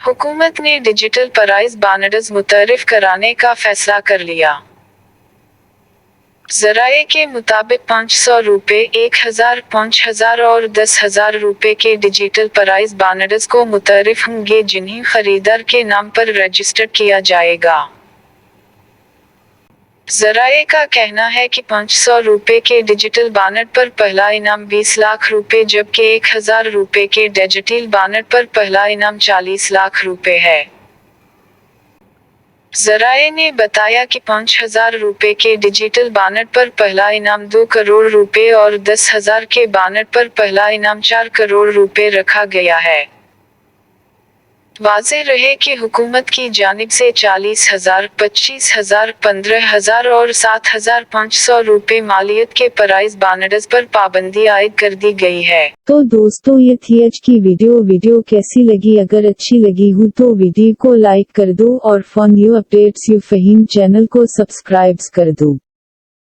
हुकूमत ने digital price बानड्स मुतअर्रिफ कराने का फैसला कर लिया। ज़राए के मुताबिक 500 रुपये, 1000, 5000 और 10,000 रुपये के डिजिटल प्राइस बानड्स को मुतअर्रिफ होंगे, जिन्हें खरीदार के नाम पर रजिस्टर्ड किया जाएगा। ज़राए का कहना है कि 500 रुपये के डिजिटल बानड पर पहला इनाम 20 लाख रुपये, जबकि 1000 रुपये के डिजिटल बानड पर पहला इनाम 40 लाख रुपये है। ज़राए ने बताया कि 5000 रुपये के डिजिटल बानड पर पहला इनाम 2 करोड़ रुपये और 10,000 के बानड पर पहला इनाम 4 करोड़ रुपये रखा गया है। वाज़ेह रहे कि हुकूमत की जानिब से 40,000, 25,000, 15,000 और 7,500 रुपये मालियत के प्राइस बानड्स पर पाबंदी आयद कर दी गई है। तो दोस्तों, ये थी आज की वीडियो कैसी लगी? अगर अच्छी लगी हो तो वीडियो को लाइक कर दो और for new updates you Faheem channel को सब्सक्राइब कर दो।